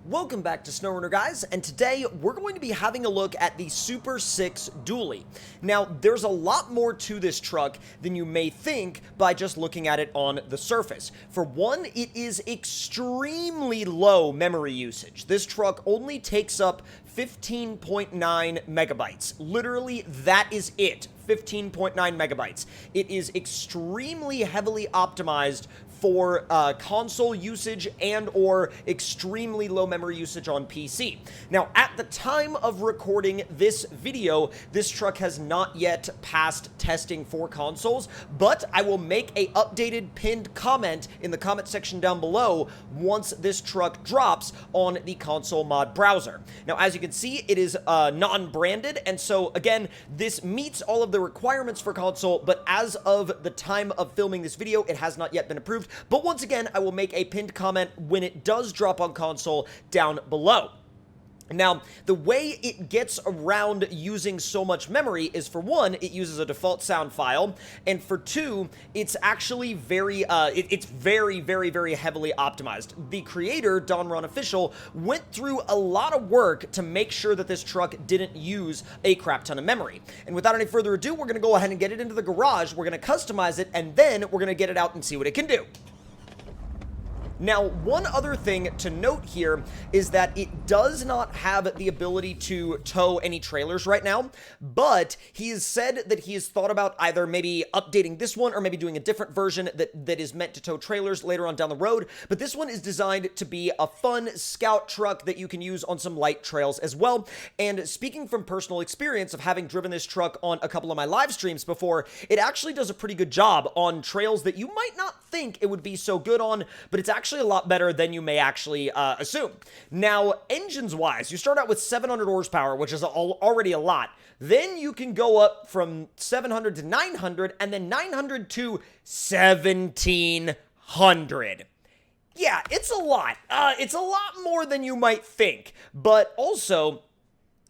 Welcome back to SnowRunner, guys, and today we're going to be having a look at the Super 6 Dually. Now, there's a lot more to this truck than you may think by just looking at it on the surface. For one, it is extremely low memory usage. This truck only takes up 15.9 megabytes. Literally, that is it. 15.9 megabytes. It is extremely heavily optimized for console usage and or extremely low memory usage on PC. Now, at the time of recording this video, this truck has not yet passed testing for consoles, but I will make a updated pinned comment in the comment section down below once this truck drops on the console mod browser. Now, as you can see, it is non-branded, and so again, this meets all of the requirements for console, but as of the time of filming this video, it has not yet been approved. But once again, I will make a pinned comment when it does drop on console down below. Now, the way it gets around using so much memory is, for one, it uses a default sound file, and for two, it's actually very heavily optimized. The creator, Don Ron Official, went through a lot of work to make sure that this truck didn't use a crap ton of memory. And without any further ado, we're going to go ahead and get it into the garage, we're going to customize it, and then we're going to get it out and see what it can do. Now, one other thing to note here is that it does not have the ability to tow any trailers right now, but he has said that he has thought about either maybe updating this one or maybe doing a different version that is meant to tow trailers later on down the road. But this one is designed to be a fun scout truck that you can use on some light trails as well. And speaking from personal experience of having driven this truck on a couple of my live streams before, it actually does a pretty good job on trails that you might not think it would be so good on, but it's actually a lot better than you may actually assume. Now, engines-wise, you start out with 700 horsepower, which is already a lot. Then you can go up from 700 to 900, and then 900 to 1700. Yeah, it's a lot. It's a lot more than you might think, but also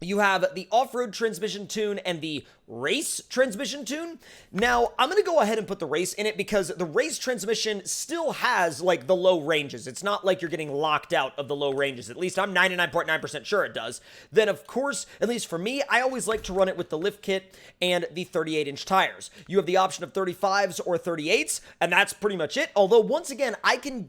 you have the off-road transmission tune and the race transmission tune. Now, I'm going to go ahead and put the race in it because the race transmission still has, like, the low ranges. It's not like you're getting locked out of the low ranges. At least I'm 99.9% sure it does. Then, of course, at least for me, I always like to run it with the lift kit and the 38-inch tires. You have the option of 35s or 38s, and that's pretty much it. Although, once again, I can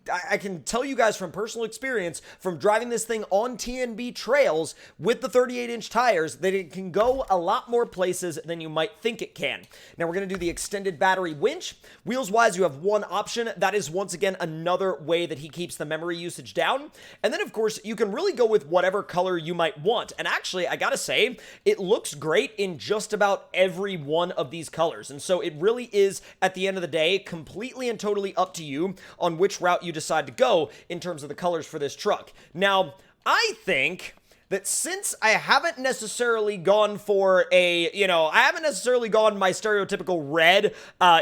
tell you guys from personal experience from driving this thing on TNB trails with the 38-inch tires that it can go a lot more places than you might think it can. Now, we're going to do the extended battery winch. Wheels-wise, you have one option. That is, once again, another way that he keeps the memory usage down. And then, of course, you can really go with whatever color you might want. And actually, I gotta say, it looks great in just about every one of these colors. And so it really is, at the end of the day, completely and totally up to you on which route you decide to go in terms of the colors for this truck. Now, I think that since I haven't necessarily gone for I haven't necessarily gone my stereotypical red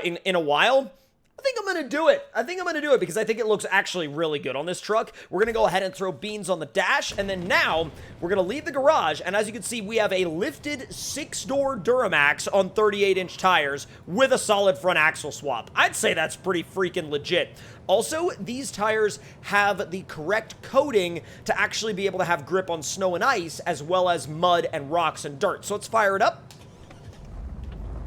in a while, I think I'm going to do it. I think I'm going to do it because I think it looks actually really good on this truck. We're going to go ahead and throw beans on the dash, and then now we're going to leave the garage, and as you can see, we have a lifted 6-door Duramax on 38-inch tires with a solid front axle swap. I'd say that's pretty freaking legit. Also, these tires have the correct coating to actually be able to have grip on snow and ice, as well as mud and rocks and dirt. So let's fire it up,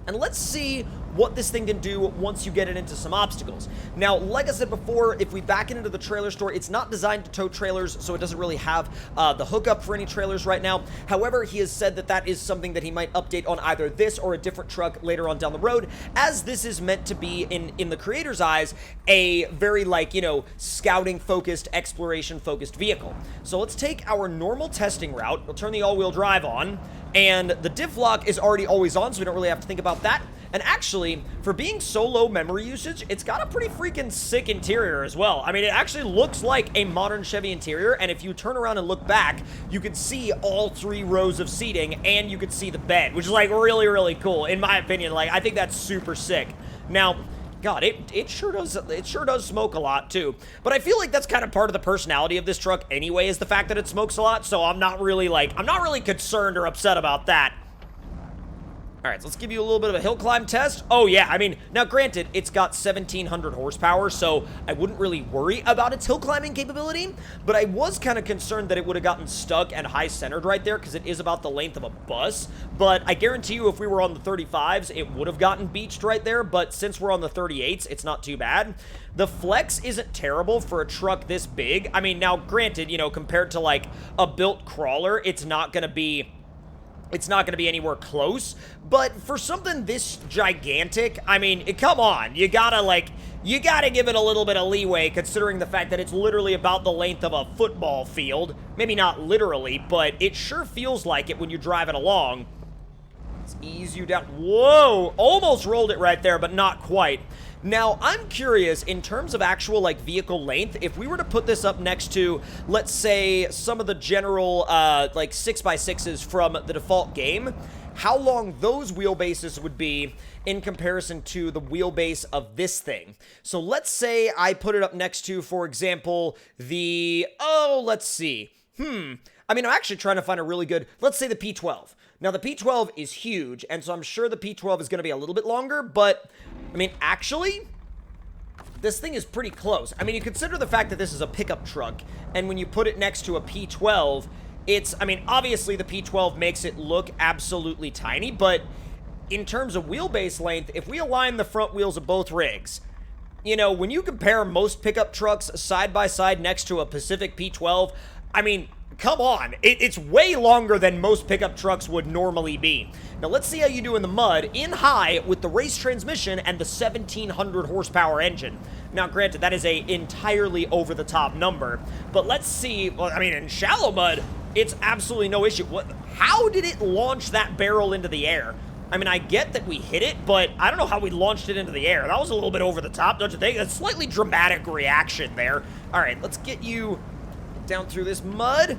and let's see what this thing can do once you get it into some obstacles. Now, like I said before, if we back it into the trailer store, it's not designed to tow trailers, so it doesn't really have the hookup for any trailers right now. However, he has said that that is something that he might update on either this or a different truck later on down the road, as this is meant to be, in the creator's eyes, a very, like, scouting-focused, exploration-focused vehicle. So let's take our normal testing route. We'll turn the all-wheel drive on, and the diff lock is already always on, so we don't really have to think about that. And actually, for being so low memory usage, it's got a pretty freaking sick interior as well. I mean, it actually looks like a modern Chevy interior, and if you turn around and look back, you can see all 3 rows of seating, and you can see the bed, which is, like, really, really cool, in my opinion. Like, I think that's super sick. Now, God, it sure does smoke a lot, too. But I feel like that's kind of part of the personality of this truck anyway, is the fact that it smokes a lot, so I'm not really concerned or upset about that. All right, so let's give you a little bit of a hill climb test. Oh, yeah, I mean, now granted, it's got 1,700 horsepower, so I wouldn't really worry about its hill climbing capability, but I was kind of concerned that it would have gotten stuck and high-centered right there because it is about the length of a bus, but I guarantee you if we were on the 35s, it would have gotten beached right there, but since we're on the 38s, it's not too bad. The flex isn't terrible for a truck this big. I mean, now granted, you know, compared to like a built crawler, it's not going to be anywhere close, but for something this gigantic, I mean, come on, you gotta give it a little bit of leeway considering the fact that it's literally about the length of a football field. Maybe not literally, but it sure feels like it when you drive it along. Let's ease you down. Whoa, almost rolled it right there, but not quite. Now, I'm curious, in terms of actual, like, vehicle length, if we were to put this up next to, let's say, some of the general, like, 6x6s from the default game, how long those wheelbases would be in comparison to the wheelbase of this thing. So let's say I put it up next to, for example, let's see. I mean, I'm actually trying to find a really good, let's say the P12. Now, the P12 is huge, and so I'm sure the P12 is going to be a little bit longer, but, I mean, actually, this thing is pretty close. I mean, you consider the fact that this is a pickup truck, and when you put it next to a P12, I mean, obviously the P12 makes it look absolutely tiny, but in terms of wheelbase length, if we align the front wheels of both rigs, you know, when you compare most pickup trucks side by side next to a Pacific P12, I mean, come on, it's way longer than most pickup trucks would normally be. Now, let's see how you do in the mud, in high, with the race transmission and the 1,700 horsepower engine. Now, granted, that is a entirely over-the-top number, but let's see, well, I mean, in shallow mud, it's absolutely no issue. How did it launch that barrel into the air? I mean, I get that we hit it, but I don't know how we launched it into the air. That was a little bit over the top, don't you think? A slightly dramatic reaction there. All right, let's get you down through this mud.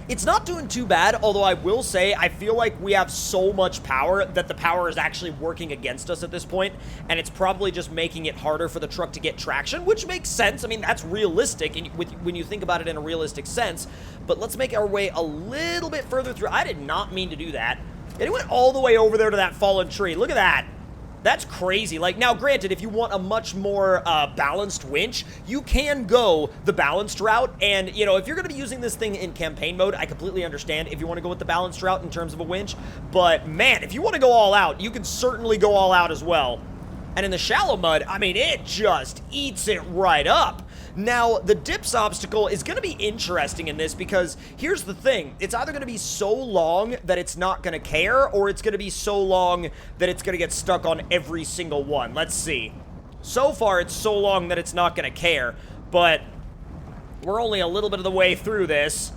It's not doing too bad, although I will say I feel like we have so much power that the power is actually working against us at this point, and it's probably just making it harder for the truck to get traction, which makes sense. I mean, that's realistic when you think about it in a realistic sense, but let's make our way a little bit further through. I did not mean to do that. It went all the way over there to that fallen tree. Look at that. That's crazy. Like, now, granted, if you want a much more balanced winch, you can go the balanced route. And, you know, if you're going to be using this thing in campaign mode, I completely understand if you want to go with the balanced route in terms of a winch. But, man, if you want to go all out, you can certainly go all out as well. And in the shallow mud, I mean, it just eats it right up. Now, the dips obstacle is going to be interesting in this because here's the thing. It's either going to be so long that it's not going to care, or it's going to be so long that it's going to get stuck on every single one. Let's see. So far, it's so long that it's not going to care, but we're only a little bit of the way through this.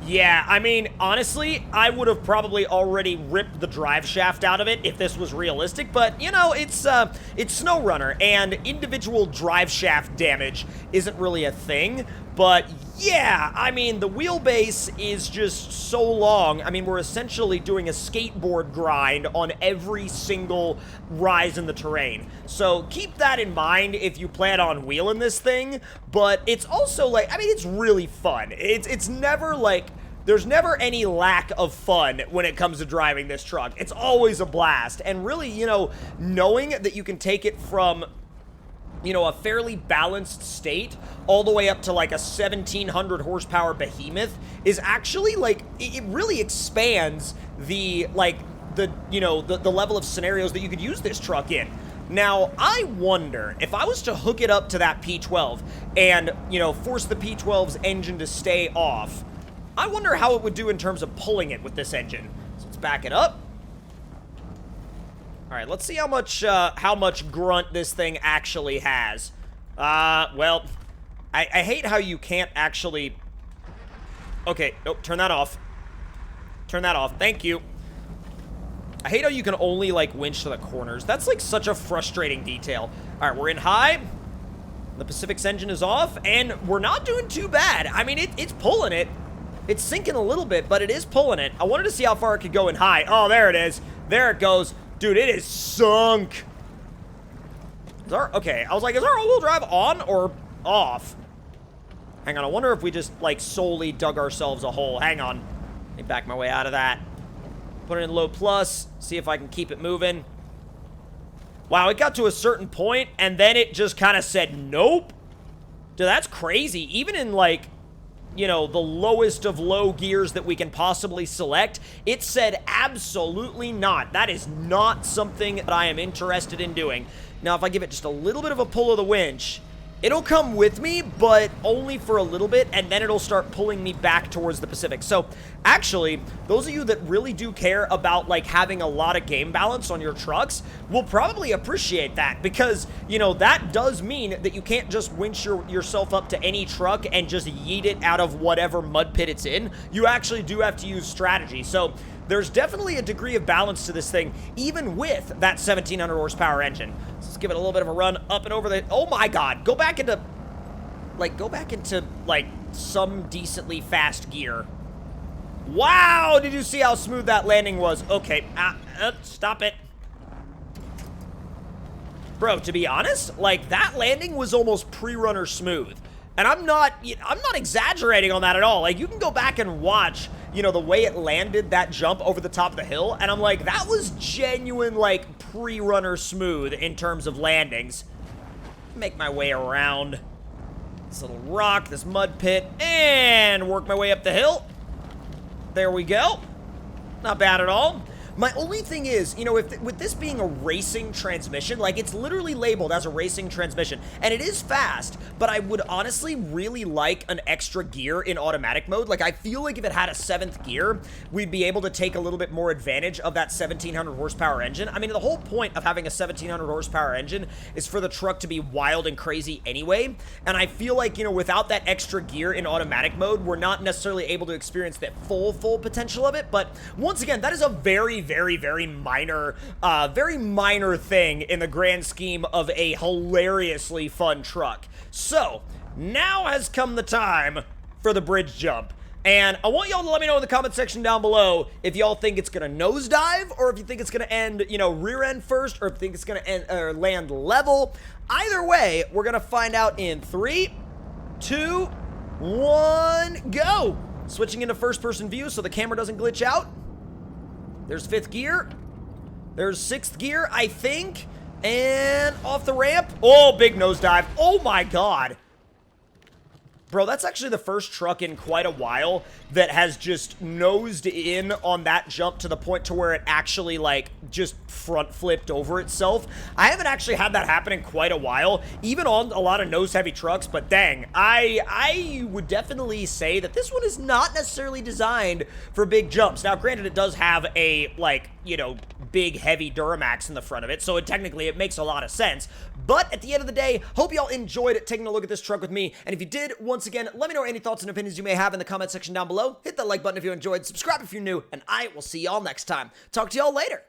Yeah, I mean, honestly, I would have probably already ripped the drive shaft out of it if this was realistic, but, you know, it's SnowRunner, and individual drive shaft damage isn't really a thing, but, yeah, I mean, the wheelbase is just so long. I mean, we're essentially doing a skateboard grind on every single rise in the terrain, so keep that in mind if you plan on wheeling this thing, but it's also, like, I mean, it's really fun. It's never, like, there's never any lack of fun when it comes to driving this truck. It's always a blast. And really, you know, knowing that you can take it from, you know, a fairly balanced state all the way up to like a 1,700 horsepower behemoth is actually like, it really expands the, like, the, you know, the level of scenarios that you could use this truck in. Now, I wonder, if I was to hook it up to that P12 and, you know, force the P12's engine to stay off, I wonder how it would do in terms of pulling it with this engine. So let's back it up. All right, let's see how much grunt this thing actually has. Well, I hate how you can't actually... Okay, nope, turn that off. Turn that off, thank you. I hate how you can only, like, winch to the corners. That's, like, such a frustrating detail. All right, we're in high. The Pacific's engine is off, and we're not doing too bad. I mean, it's pulling it. It's sinking a little bit, but it is pulling it. I wanted to see how far it could go in high. Oh, there it is. There it goes. Dude, it is sunk. Okay, I was like, is our all-wheel drive on or off? Hang on, I wonder if we just, like, solely dug ourselves a hole. Hang on. Let me back my way out of that. Put it in low plus. See if I can keep it moving. Wow, it got to a certain point, and then it just kind of said nope. Dude, that's crazy. Even in, like, you know, the lowest of low gears that we can possibly select, it said absolutely not. That is not something that I am interested in doing. Now, if I give it just a little bit of a pull of the winch, it'll come with me, but only for a little bit, and then it'll start pulling me back towards the Pacific. So, actually, those of you that really do care about, like, having a lot of game balance on your trucks will probably appreciate that, because, you know, that does mean that you can't just winch yourself up to any truck and just yeet it out of whatever mud pit it's in. You actually do have to use strategy. So, there's definitely a degree of balance to this thing, even with that 1700 horsepower engine. So let's give it a little bit of a run up and over the... Oh my god, go back into, like, some decently fast gear. Wow, did you see how smooth that landing was? Okay, stop it. Bro, to be honest, like, that landing was almost pre-runner smooth. And I'm not exaggerating on that at all. Like, you can go back and watch, you know, the way it landed that jump over the top of the hill, and I'm like, that was genuine, like, pre-runner smooth in terms of landings. Make my way around this little rock, this mud pit, and work my way up the hill. There we go. Not bad at all. My only thing is, you know, with this being a racing transmission, like, it's literally labeled as a racing transmission, and it is fast, but I would honestly really like an extra gear in automatic mode. Like, I feel like if it had a 7th gear, we'd be able to take a little bit more advantage of that 1700 horsepower engine. I mean, the whole point of having a 1700 horsepower engine is for the truck to be wild and crazy anyway, and I feel like, you know, without that extra gear in automatic mode, we're not necessarily able to experience that full potential of it. But once again, that is a very minor thing in the grand scheme of a hilariously fun truck. So, now has come the time for the bridge jump. And I want y'all to let me know in the comment section down below if y'all think it's gonna nosedive, or if you think it's gonna end, you know, rear end first, or if you think it's gonna end, or land level. Either way, we're gonna find out in 3, 2, 1, go! Switching into first person view so the camera doesn't glitch out. There's 5th gear. There's 6th gear, I think. And off the ramp. Oh, big nosedive. Oh my god. Bro, that's actually the first truck in quite a while that has just nosed in on that jump to the point to where it actually, like, just front flipped over itself. I haven't actually had that happen in quite a while, even on a lot of nose-heavy trucks, but dang, I would definitely say that this one is not necessarily designed for big jumps. Now, granted, it does have a, like, you know, big, heavy Duramax in the front of it, so technically it makes a lot of sense. But at the end of the day, hope y'all enjoyed taking a look at this truck with me, and if you did, once again, let me know any thoughts and opinions you may have in the comment section down below. Hit that like button if you enjoyed, subscribe if you're new, and I will see y'all next time. Talk to y'all later.